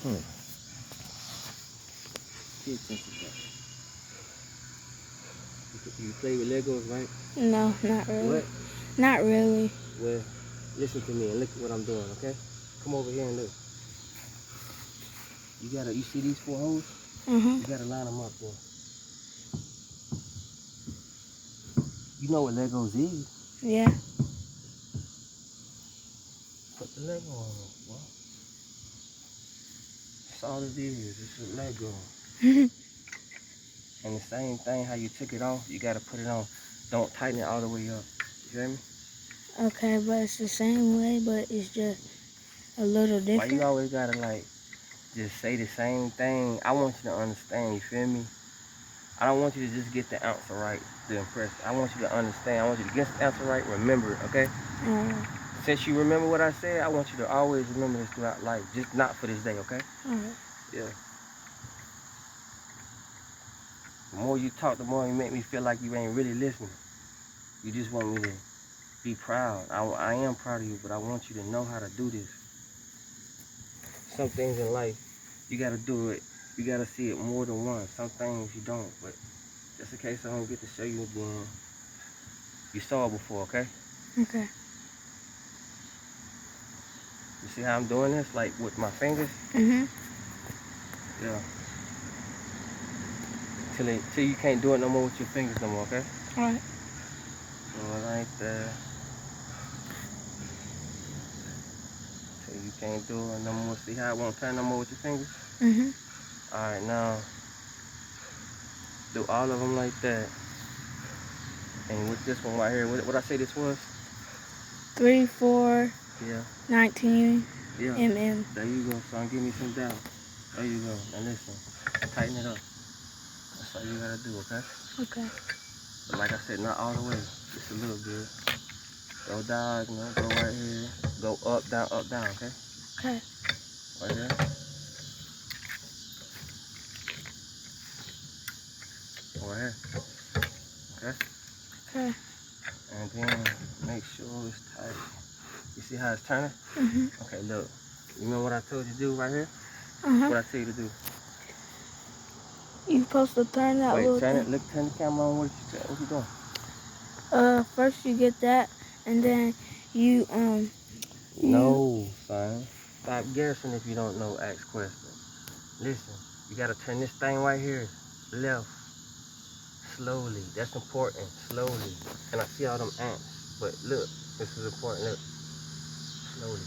Pay attention to that. You play with Legos, right? No, not really. What? Not really. Well, listen to me and look at what I'm doing, okay? Come over here and look. You see these 4 holes? You gotta line them up, boy. You know what Legos is? Yeah. Put the Lego on it, boy. That's all it is. It's a Lego. And the same thing, how you took it off, you gotta put it on. Don't tighten it all the way up. You feel me? Okay, but it's the same way, but it's just a little different. Why you always gotta like just say the same thing? I want you to understand, you feel me? I don't want you to just get the answer right to impress. I want you to understand. I want you to get the answer right, remember it, okay? Since you remember what I said, I want you to always remember this throughout life. Just not for this day, okay? Alright. Yeah. The more you talk, the more you make me feel like you ain't really listening. You just want me to be proud. I am proud of you, but I want you to know how to do this. Some things in life, you gotta do it. You gotta see it more than once. Some things you don't, but just in case I don't get to show you again, you saw it before, okay? Okay. You see how I'm doing this, like with my fingers? Yeah. Till you can't do it no more with your fingers no more, okay? Alright. So right there. Till you can't do it no more. See how it won't turn no more with your fingers? Alright, now do all of them like that. And with this one right here, what I say this was? 3, 4, Yeah. 19 Yeah. mm. There you go, son. Give me some down. There you go. Now listen. Tighten it up. That's all you gotta do, okay? Okay. But like I said, not all the way. Just a little bit. Go diagonal. Go right here. Go up, down, okay? Okay. Right there. Right here. Okay? Okay. And then make sure it's tight. You see how it's turning? Okay, look. You remember what I told you to do right here? What I tell you to do? You're supposed to turn that little Wait, turn thing. it. Look, turn the camera on. What you doing? First you get that, and then you No, son. Stop guessing if you don't know. Ask questions. Listen, you gotta turn this thing right here left. Slowly. That's important. Slowly. And I see all them ants. But look, this is important. Look. Slowly.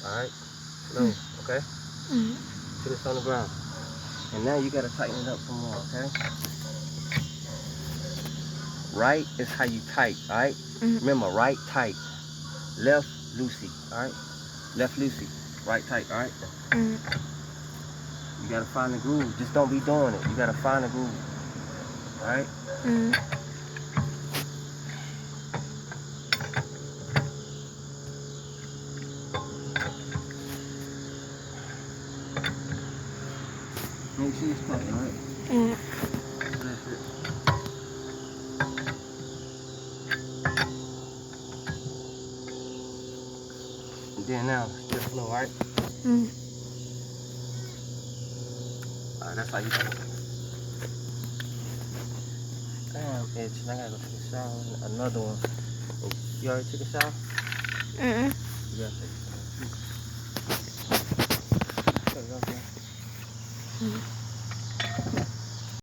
Alright? Slow. Okay? Put this on the ground. And now you gotta tighten it up some more, okay? Right is how you tight, alright? Remember, right tight. Left loosey, alright? Left loosey. Right tight, alright? You gotta find the groove. Just don't be doing it. You gotta find the groove. Alright? Make sure it's tight, alright? That's it. And then now, still slow, alright? Alright, that's how you do it. Damn, itch. I gotta go take a shower. Another one. You already took a shower? You gotta take a shower. Cut it off, man.